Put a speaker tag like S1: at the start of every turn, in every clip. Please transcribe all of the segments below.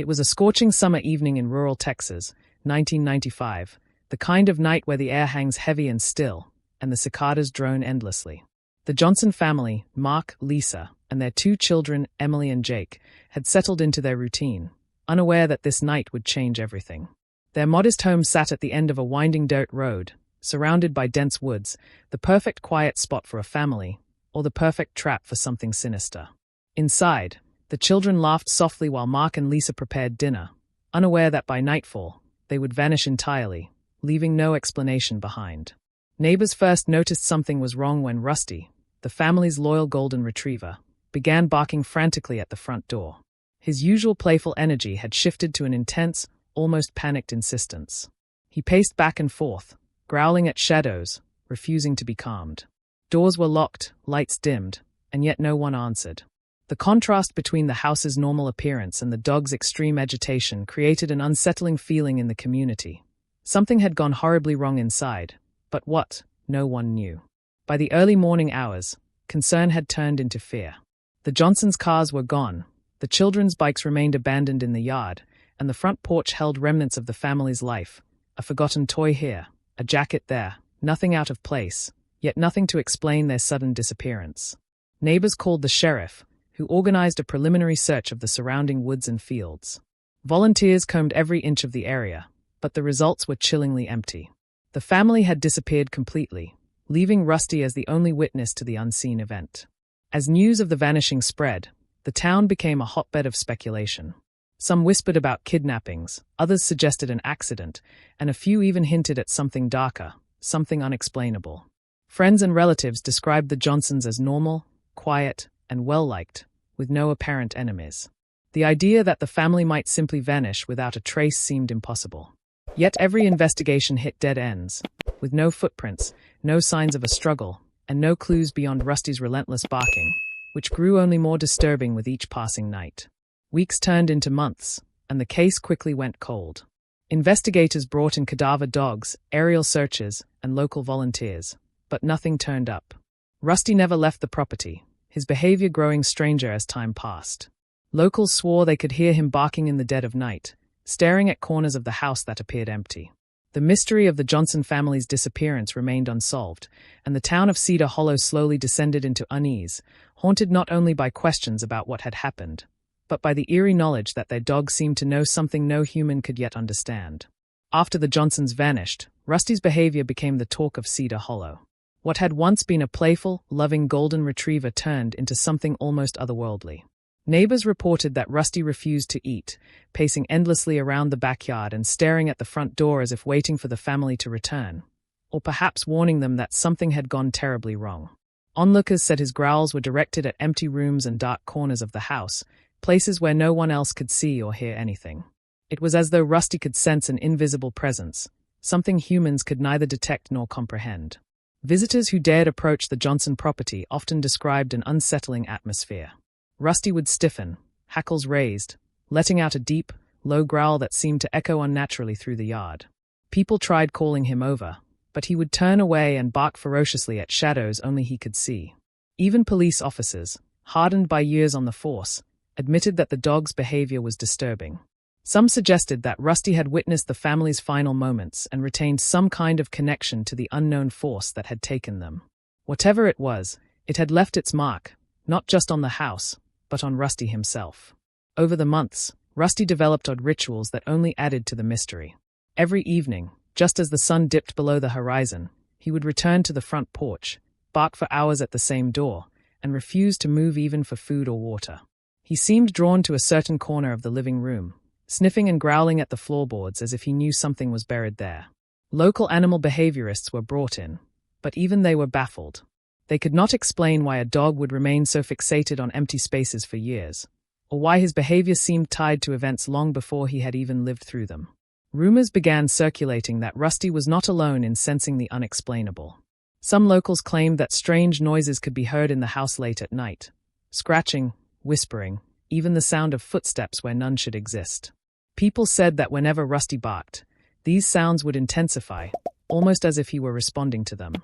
S1: It was a scorching summer evening in rural Texas, 1995, the kind of night where the air hangs heavy and still, and the cicadas drone endlessly. The Johnson family, Mark, Lisa, and their two children, Emily and Jake, had settled into their routine, unaware that this night would change everything. Their modest home sat at the end of a winding dirt road, surrounded by dense woods, the perfect quiet spot for a family, or the perfect trap for something sinister. Inside, the children laughed softly while Mark and Lisa prepared dinner, unaware that by nightfall, they would vanish entirely, leaving no explanation behind. Neighbors first noticed something was wrong when Rusty, the family's loyal golden retriever, began barking frantically at the front door. His usual playful energy had shifted to an intense, almost panicked insistence. He paced back and forth, growling at shadows, refusing to be calmed. Doors were locked, lights dimmed, and yet no one answered. The contrast between the house's normal appearance and the dog's extreme agitation created an unsettling feeling in the community. Something had gone horribly wrong inside, but what, no one knew. By the early morning hours, concern had turned into fear. The Johnsons' cars were gone, the children's bikes remained abandoned in the yard, and the front porch held remnants of the family's life, a forgotten toy here, a jacket there, nothing out of place, yet nothing to explain their sudden disappearance. Neighbors called the sheriff, who organized a preliminary search of the surrounding woods and fields. Volunteers combed every inch of the area, but the results were chillingly empty. The family had disappeared completely, leaving Rusty as the only witness to the unseen event. As news of the vanishing spread, the town became a hotbed of speculation. Some whispered about kidnappings, others suggested an accident, and a few even hinted at something darker, something unexplainable. Friends and relatives described the Johnsons as normal, quiet, and well-liked, with no apparent enemies. The idea that the family might simply vanish without a trace seemed impossible. Yet every investigation hit dead ends, with no footprints, no signs of a struggle, and no clues beyond Rusty's relentless barking, which grew only more disturbing with each passing night. Weeks turned into months, and the case quickly went cold. Investigators brought in cadaver dogs, aerial searches, and local volunteers, but nothing turned up. Rusty never left the property, his behavior growing stranger as time passed. Locals swore they could hear him barking in the dead of night, staring at corners of the house that appeared empty. The mystery of the Johnson family's disappearance remained unsolved, and the town of Cedar Hollow slowly descended into unease, haunted not only by questions about what had happened, but by the eerie knowledge that their dog seemed to know something no human could yet understand. After the Johnsons vanished, Rusty's behavior became the talk of Cedar Hollow. What had once been a playful, loving golden retriever turned into something almost otherworldly. Neighbors reported that Rusty refused to eat, pacing endlessly around the backyard and staring at the front door as if waiting for the family to return, or perhaps warning them that something had gone terribly wrong. Onlookers said his growls were directed at empty rooms and dark corners of the house, places where no one else could see or hear anything. It was as though Rusty could sense an invisible presence, something humans could neither detect nor comprehend. Visitors who dared approach the Johnson property often described an unsettling atmosphere. Rusty would stiffen, hackles raised, letting out a deep, low growl that seemed to echo unnaturally through the yard. People tried calling him over, but he would turn away and bark ferociously at shadows only he could see. Even police officers, hardened by years on the force, admitted that the dog's behavior was disturbing. Some suggested that Rusty had witnessed the family's final moments and retained some kind of connection to the unknown force that had taken them. Whatever it was, it had left its mark, not just on the house, but on Rusty himself. Over the months, Rusty developed odd rituals that only added to the mystery. Every evening, just as the sun dipped below the horizon, he would return to the front porch, bark for hours at the same door, and refuse to move even for food or water. He seemed drawn to a certain corner of the living room, sniffing and growling at the floorboards as if he knew something was buried there. Local animal behaviorists were brought in, but even they were baffled. They could not explain why a dog would remain so fixated on empty spaces for years, or why his behavior seemed tied to events long before he had even lived through them. Rumors began circulating that Rusty was not alone in sensing the unexplainable. Some locals claimed that strange noises could be heard in the house late at night, scratching, whispering, even the sound of footsteps where none should exist. People said that whenever Rusty barked, these sounds would intensify, almost as if he were responding to them.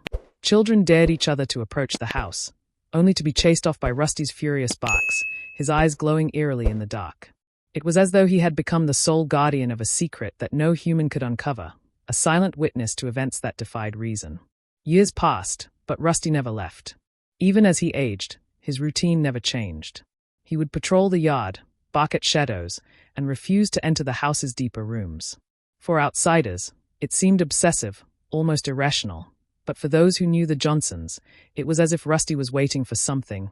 S1: Children dared each other to approach the house, only to be chased off by Rusty's furious barks, his eyes glowing eerily in the dark. It was as though he had become the sole guardian of a secret that no human could uncover, a silent witness to events that defied reason. Years passed, but Rusty never left. Even as he aged, his routine never changed. He would patrol the yard, bark at shadows, and refuse to enter the house's deeper rooms. For outsiders, it seemed obsessive, almost irrational, but for those who knew the Johnsons, it was as if Rusty was waiting for something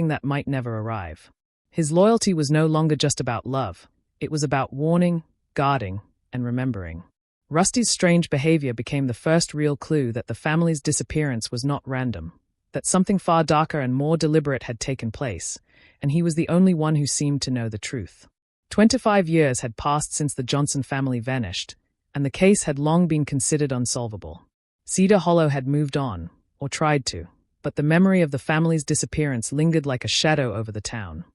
S1: that might never arrive. His loyalty was no longer just about love, it was about warning, guarding, and remembering. Rusty's strange behavior became the first real clue that the family's disappearance was not random, that something far darker and more deliberate had taken place, and he was the only one who seemed to know the truth. 25 years had passed since the Johnson family vanished, and the case had long been considered unsolvable. Cedar Hollow had moved on, or tried to, but the memory of the family's disappearance lingered like a shadow over the town.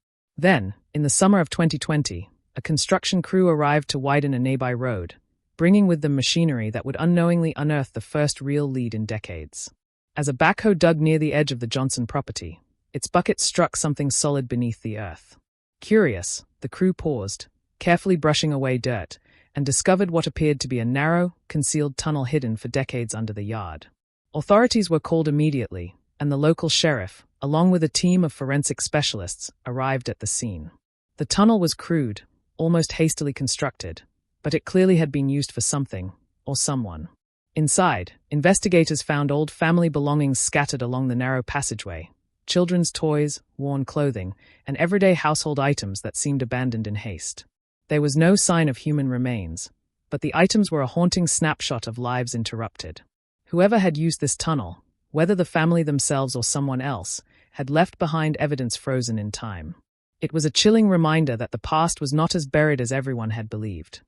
S1: Then, in the summer of 2020, a construction crew arrived to widen a nearby road, bringing with them machinery that would unknowingly unearth the first real lead in decades. As a backhoe dug near the edge of the Johnson property, its bucket struck something solid beneath the earth. Curious, the crew paused, carefully brushing away dirt, and discovered what appeared to be a narrow, concealed tunnel hidden for decades under the yard. Authorities were called immediately, and the local sheriff, along with a team of forensic specialists, arrived at the scene. The tunnel was crude, almost hastily constructed, but it clearly had been used for something, or someone. Inside, investigators found old family belongings scattered along the narrow passageway, children's toys, worn clothing, and everyday household items that seemed abandoned in haste. There was no sign of human remains, but the items were a haunting snapshot of lives interrupted. Whoever had used this tunnel, whether the family themselves or someone else, had left behind evidence frozen in time. It was a chilling reminder that the past was not as buried as everyone had believed.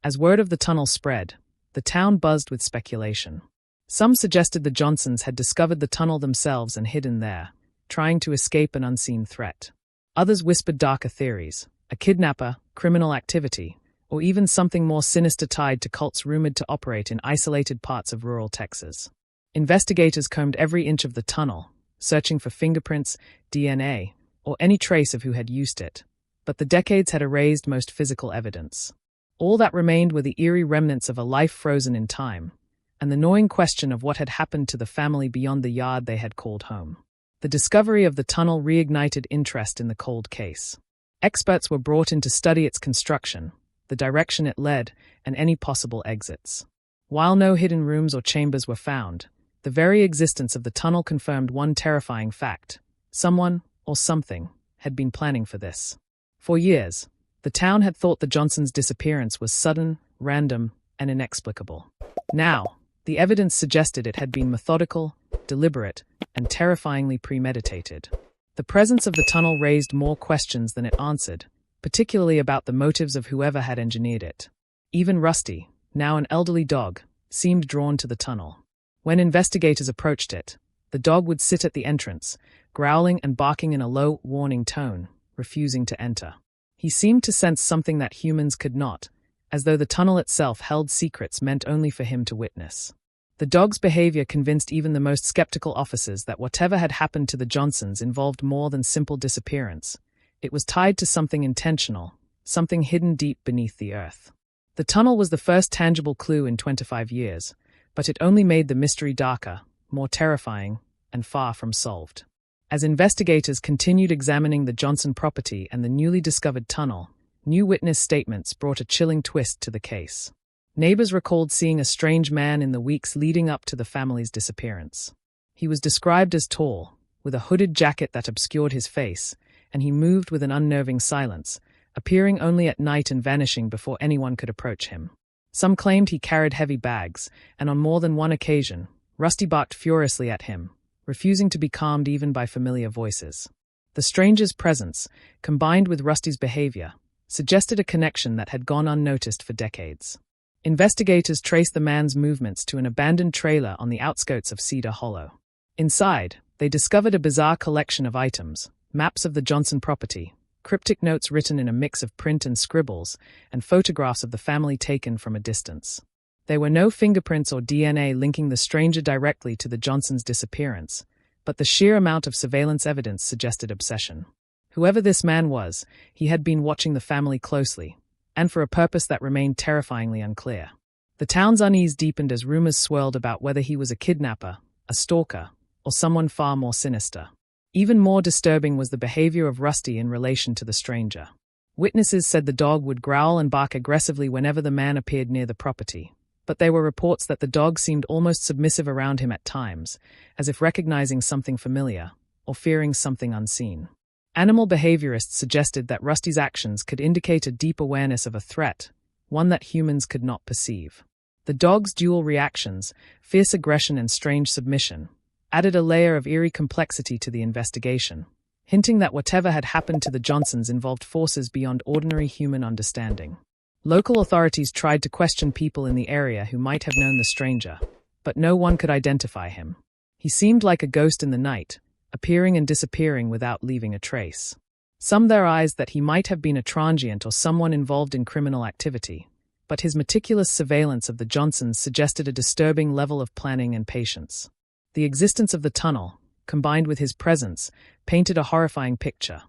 S1: As word of the tunnel spread, the town buzzed with speculation. Some suggested the Johnsons had discovered the tunnel themselves and hidden there, trying to escape an unseen threat. Others whispered darker theories, a kidnapper, criminal activity, or even something more sinister tied to cults rumored to operate in isolated parts of rural Texas. Investigators combed every inch of the tunnel, searching for fingerprints, DNA, or any trace of who had used it, but the decades had erased most physical evidence. All that remained were the eerie remnants of a life frozen in time, and the gnawing question of what had happened to the family beyond the yard they had called home. The discovery of the tunnel reignited interest in the cold case. Experts were brought in to study its construction, the direction it led, and any possible exits. While no hidden rooms or chambers were found, the very existence of the tunnel confirmed one terrifying fact: someone, or something, had been planning for this. For years, the town had thought the Johnsons' disappearance was sudden, random, and inexplicable. Now, the evidence suggested it had been methodical, deliberate, and terrifyingly premeditated. The presence of the tunnel raised more questions than it answered, particularly about the motives of whoever had engineered it. Even Rusty, now an elderly dog, seemed drawn to the tunnel. When investigators approached it, the dog would sit at the entrance, growling and barking in a low, warning tone, refusing to enter. He seemed to sense something that humans could not, as though the tunnel itself held secrets meant only for him to witness. The dog's behavior convinced even the most skeptical officers that whatever had happened to the Johnsons involved more than simple disappearance. It was tied to something intentional, something hidden deep beneath the earth. The tunnel was the first tangible clue in 25 years, but it only made the mystery darker, more terrifying, and far from solved. As investigators continued examining the Johnson property and the newly discovered tunnel, new witness statements brought a chilling twist to the case. Neighbors recalled seeing a strange man in the weeks leading up to the family's disappearance. He was described as tall, with a hooded jacket that obscured his face, and he moved with an unnerving silence, appearing only at night and vanishing before anyone could approach him. Some claimed he carried heavy bags, and on more than one occasion, Rusty barked furiously at him, refusing to be calmed even by familiar voices. The stranger's presence, combined with Rusty's behavior, suggested a connection that had gone unnoticed for decades. Investigators traced the man's movements to an abandoned trailer on the outskirts of Cedar Hollow. Inside, they discovered a bizarre collection of items, maps of the Johnson property, cryptic notes written in a mix of print and scribbles, and photographs of the family taken from a distance. There were no fingerprints or DNA linking the stranger directly to the Johnsons' disappearance, but the sheer amount of surveillance evidence suggested obsession. Whoever this man was, he had been watching the family closely, and for a purpose that remained terrifyingly unclear. The town's unease deepened as rumors swirled about whether he was a kidnapper, a stalker, or someone far more sinister. Even more disturbing was the behavior of Rusty in relation to the stranger. Witnesses said the dog would growl and bark aggressively whenever the man appeared near the property, but there were reports that the dog seemed almost submissive around him at times, as if recognizing something familiar, or fearing something unseen. Animal behaviorists suggested that Rusty's actions could indicate a deep awareness of a threat, one that humans could not perceive. The dog's dual reactions, fierce aggression and strange submission, added a layer of eerie complexity to the investigation, hinting that whatever had happened to the Johnsons involved forces beyond ordinary human understanding. Local authorities tried to question people in the area who might have known the stranger, but no one could identify him. He seemed like a ghost in the night, appearing and disappearing without leaving a trace. Some theorized that he might have been a transient or someone involved in criminal activity, but his meticulous surveillance of the Johnsons suggested a disturbing level of planning and patience. The existence of the tunnel, combined with his presence, painted a horrifying picture.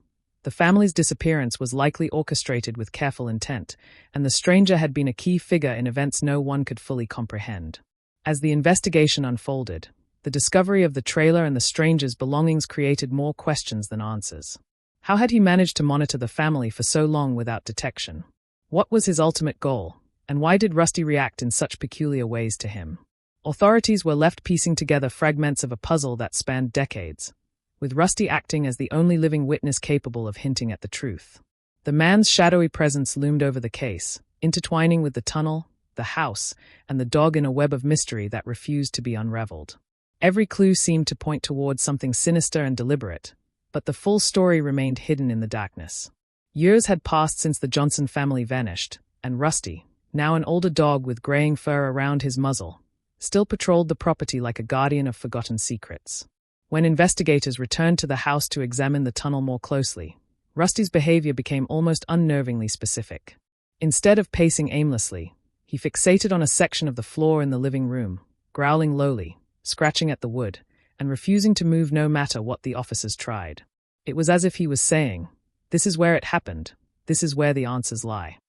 S1: The family's disappearance was likely orchestrated with careful intent, and the stranger had been a key figure in events no one could fully comprehend. As the investigation unfolded, the discovery of the trailer and the stranger's belongings created more questions than answers. How had he managed to monitor the family for so long without detection? What was his ultimate goal, and why did Rusty react in such peculiar ways to him? Authorities were left piecing together fragments of a puzzle that spanned decades, with Rusty acting as the only living witness capable of hinting at the truth. The man's shadowy presence loomed over the case, intertwining with the tunnel, the house, and the dog in a web of mystery that refused to be unraveled. Every clue seemed to point towards something sinister and deliberate, but the full story remained hidden in the darkness. Years had passed since the Johnson family vanished, and Rusty, now an older dog with graying fur around his muzzle, still patrolled the property like a guardian of forgotten secrets. When investigators returned to the house to examine the tunnel more closely, Rusty's behavior became almost unnervingly specific. Instead of pacing aimlessly, he fixated on a section of the floor in the living room, growling lowly, scratching at the wood, and refusing to move no matter what the officers tried. It was as if he was saying, "This is where it happened. This is where the answers lie."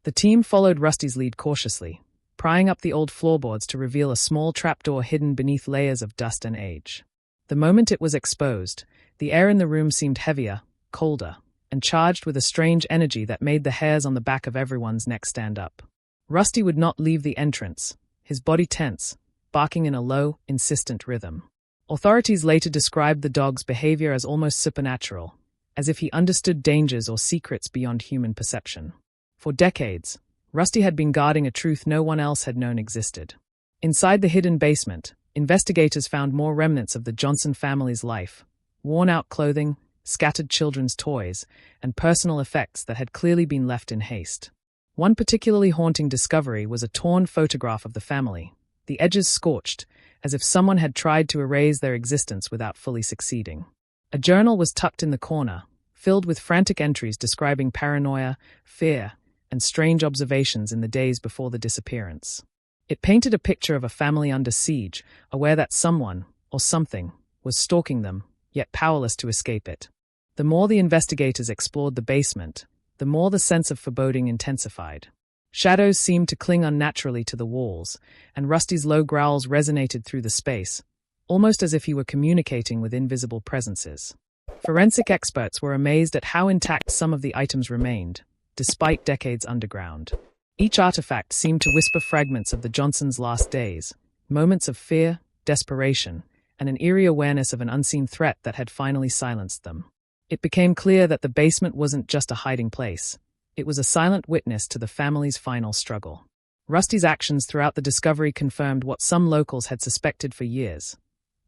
S1: The team followed Rusty's lead cautiously, prying up the old floorboards to reveal a small trapdoor hidden beneath layers of dust and age. The moment it was exposed, the air in the room seemed heavier, colder, and charged with a strange energy that made the hairs on the back of everyone's neck stand up. Rusty would not leave the entrance, his body tense, barking in a low, insistent rhythm. Authorities later described the dog's behavior as almost supernatural, as if he understood dangers or secrets beyond human perception. For decades, Rusty had been guarding a truth no one else had known existed. Inside the hidden basement, investigators found more remnants of the Johnson family's life, worn-out clothing, scattered children's toys, and personal effects that had clearly been left in haste. One particularly haunting discovery was a torn photograph of the family, the edges scorched, as if someone had tried to erase their existence without fully succeeding. A journal was tucked in the corner, filled with frantic entries describing paranoia, fear, and strange observations in the days before the disappearance. It painted a picture of a family under siege, aware that someone, or something, was stalking them, yet powerless to escape it. The more the investigators explored the basement, the more the sense of foreboding intensified. Shadows seemed to cling unnaturally to the walls, and Rusty's low growls resonated through the space, almost as if he were communicating with invisible presences. Forensic experts were amazed at how intact some of the items remained, despite decades underground. Each artifact seemed to whisper fragments of the Johnsons' last days, moments of fear, desperation, and an eerie awareness of an unseen threat that had finally silenced them. It became clear that the basement wasn't just a hiding place. It was a silent witness to the family's final struggle. Rusty's actions throughout the discovery confirmed what some locals had suspected for years.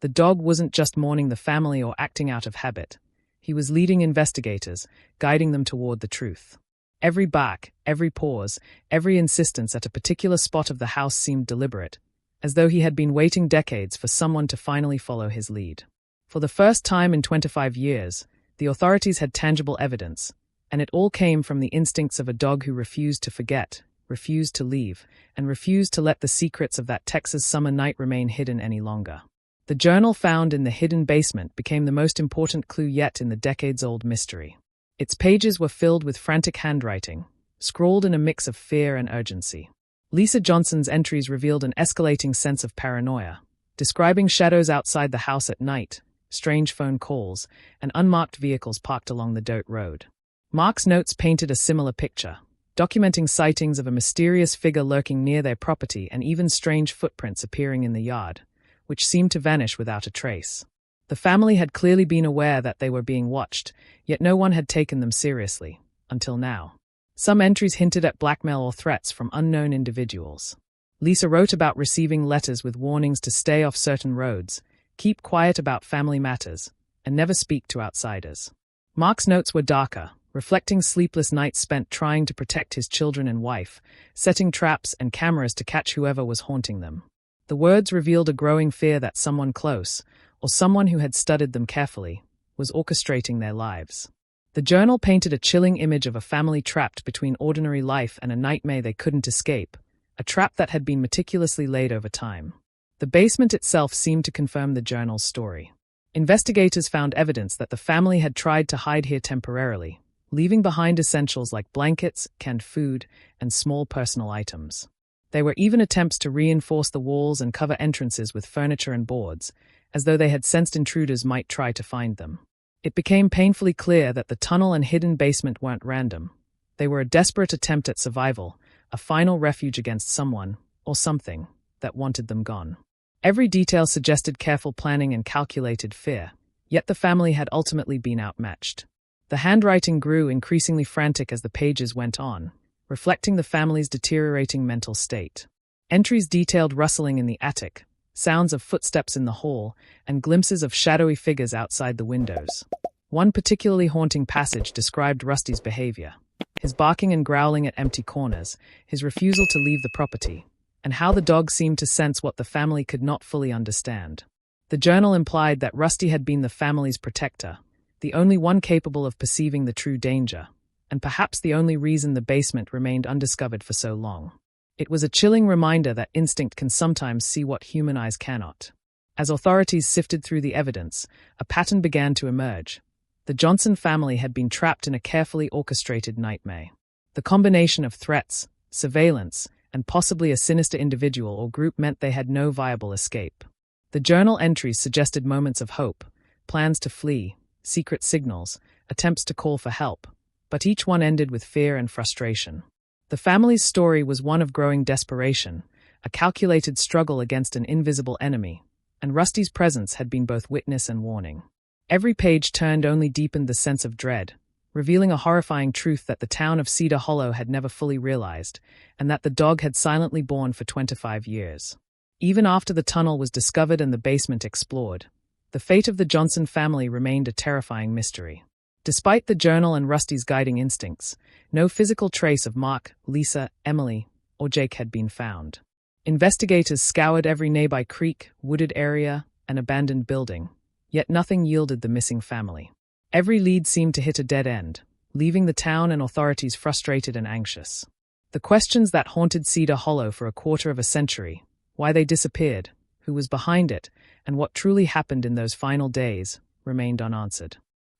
S1: The dog wasn't just mourning the family or acting out of habit. He was leading investigators, guiding them toward the truth. Every bark, every pause, every insistence at a particular spot of the house seemed deliberate, as though he had been waiting decades for someone to finally follow his lead. For the first time in 25 years, the authorities had tangible evidence, and it all came from the instincts of a dog who refused to forget, refused to leave, and refused to let the secrets of that Texas summer night remain hidden any longer. The journal found in the hidden basement became the most important clue yet in the decades-old mystery. Its pages were filled with frantic handwriting, scrawled in a mix of fear and urgency. Lisa Johnson's entries revealed an escalating sense of paranoia, describing shadows outside the house at night, strange phone calls, and unmarked vehicles parked along the dirt road. Mark's notes painted a similar picture, documenting sightings of a mysterious figure lurking near their property and even strange footprints appearing in the yard, which seemed to vanish without a trace. The family had clearly been aware that they were being watched, yet no one had taken them seriously, until now. Some entries hinted at blackmail or threats from unknown individuals. Lisa wrote about receiving letters with warnings to stay off certain roads, keep quiet about family matters, and never speak to outsiders. Mark's notes were darker, reflecting sleepless nights spent trying to protect his children and wife, setting traps and cameras to catch whoever was haunting them. The words revealed a growing fear that someone close, or someone who had studied them carefully, was orchestrating their lives. The journal painted a chilling image of a family trapped between ordinary life and a nightmare they couldn't escape, a trap that had been meticulously laid over time. The basement itself seemed to confirm the journal's story. Investigators found evidence that the family had tried to hide here temporarily, leaving behind essentials like blankets, canned food, and small personal items. There were even attempts to reinforce the walls and cover entrances with furniture and boards, as though they had sensed intruders might try to find them. It became painfully clear that the tunnel and hidden basement weren't random. They were a desperate attempt at survival, a final refuge against someone, or something, that wanted them gone. Every detail suggested careful planning and calculated fear, yet the family had ultimately been outmatched. The handwriting grew increasingly frantic as the pages went on, reflecting the family's deteriorating mental state. Entries detailed rustling in the attic, sounds of footsteps in the hall, and glimpses of shadowy figures outside the windows. One particularly haunting passage described Rusty's behavior, his barking and growling at empty corners, his refusal to leave the property, and how the dog seemed to sense what the family could not fully understand. The journal implied that Rusty had been the family's protector, the only one capable of perceiving the true danger, and perhaps the only reason the basement remained undiscovered for so long. It was a chilling reminder that instinct can sometimes see what human eyes cannot. As authorities sifted through the evidence, a pattern began to emerge. The Johnson family had been trapped in a carefully orchestrated nightmare. The combination of threats, surveillance, and possibly a sinister individual or group meant they had no viable escape. The journal entries suggested moments of hope, plans to flee, secret signals, attempts to call for help, but each one ended with fear and frustration. The family's story was one of growing desperation, a calculated struggle against an invisible enemy, and Rusty's presence had been both witness and warning. Every page turned only deepened the sense of dread, revealing a horrifying truth that the town of Cedar Hollow had never fully realized, and that the dog had silently borne for 25 years. Even after the tunnel was discovered and the basement explored, the fate of the Johnson family remained a terrifying mystery. Despite the journal and Rusty's guiding instincts, no physical trace of Mark, Lisa, Emily, or Jake had been found. Investigators scoured every nearby creek, wooded area, and abandoned building, yet nothing yielded the missing family. Every lead seemed to hit a dead end, leaving the town and authorities frustrated and anxious. The questions that haunted Cedar Hollow for a quarter of a century, why they disappeared, who was behind it, and what truly happened in those final days, remained unanswered.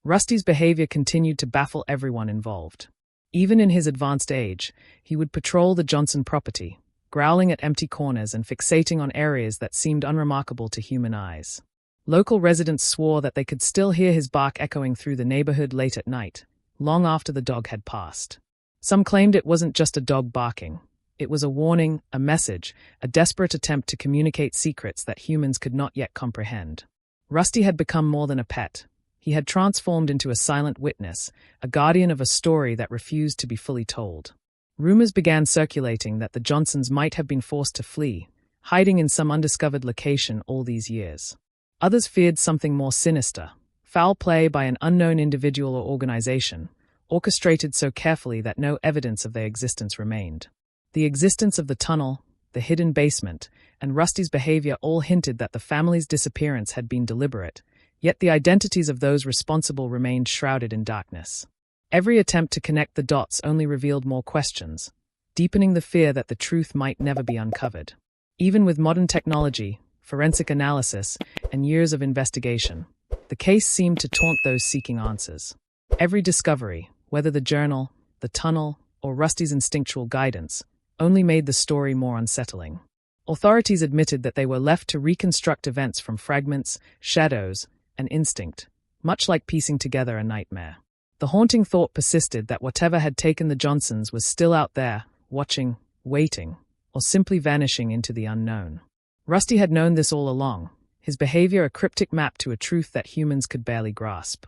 S1: Rusty's behavior continued to baffle everyone involved. Even in his advanced age, he would patrol the Johnson property, growling at empty corners and fixating on areas that seemed unremarkable to human eyes. Local residents swore that they could still hear his bark echoing through the neighborhood late at night, long after the dog had passed. Some claimed it wasn't just a dog barking. It was a warning, a message, a desperate attempt to communicate secrets that humans could not yet comprehend. Rusty had become more than a pet. He had transformed into a silent witness, a guardian of a story that refused to be fully told. Rumors began circulating that the Johnsons might have been forced to flee, hiding in some undiscovered location all these years. Others feared something more sinister, foul play by an unknown individual or organization, orchestrated so carefully that no evidence of their existence remained. The existence of the tunnel, the hidden basement, and Rusty's behavior all hinted that the family's disappearance had been deliberate, yet the identities of those responsible remained shrouded in darkness. Every attempt to connect the dots only revealed more questions, deepening the fear that the truth might never be uncovered. Even with modern technology, forensic analysis, and years of investigation, the case seemed to taunt those seeking answers. Every discovery, whether the journal, the tunnel, or Rusty's instinctual guidance, only made the story more unsettling. Authorities admitted that they were left to reconstruct events from fragments, shadows, and instinct, much like piecing together a nightmare. The haunting thought persisted that whatever had taken the Johnsons was still out there, watching, waiting, or simply vanishing into the unknown. Rusty had known this all along, his behavior a cryptic map to a truth that humans could barely grasp.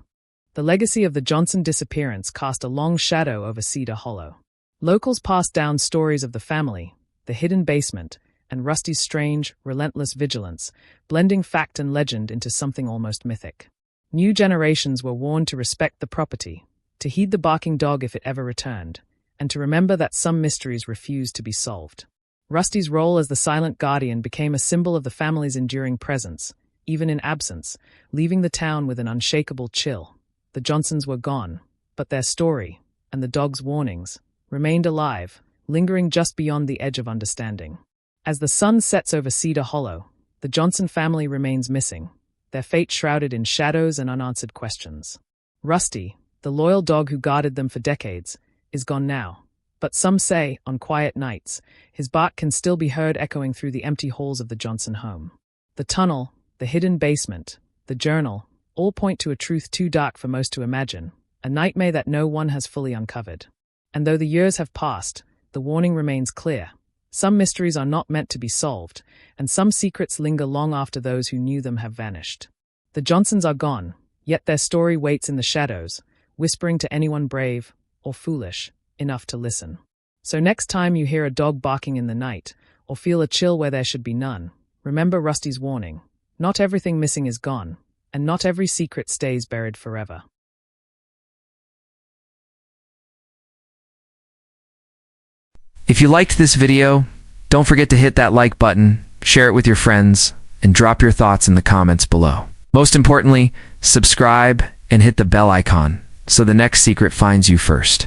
S1: The legacy of the Johnson disappearance cast a long shadow over Cedar Hollow. Locals passed down stories of the family, the hidden basement, and Rusty's strange, relentless vigilance, blending fact and legend into something almost mythic. New generations were warned to respect the property, to heed the barking dog if it ever returned, and to remember that some mysteries refused to be solved. Rusty's role as the silent guardian became a symbol of the family's enduring presence, even in absence, leaving the town with an unshakable chill. The Johnsons were gone, but their story, and the dog's warnings, remained alive, lingering just beyond the edge of understanding. As the sun sets over Cedar Hollow, the Johnson family remains missing, their fate shrouded in shadows and unanswered questions. Rusty, the loyal dog who guarded them for decades, is gone now. But some say, on quiet nights, his bark can still be heard echoing through the empty halls of the Johnson home. The tunnel, the hidden basement, the journal, all point to a truth too dark for most to imagine, a nightmare that no one has fully uncovered. And though the years have passed, the warning remains clear. Some mysteries are not meant to be solved, and some secrets linger long after those who knew them have vanished. The Johnsons are gone, yet their story waits in the shadows, whispering to anyone brave, or foolish, enough to listen. So next time you hear a dog barking in the night, or feel a chill where there should be none, remember Rusty's warning. Not everything missing is gone, and not every secret stays buried forever.
S2: If you liked this video, don't forget to hit that like button, share it with your friends, and drop your thoughts in the comments below. Most importantly, subscribe and hit the bell icon so the next secret finds you first.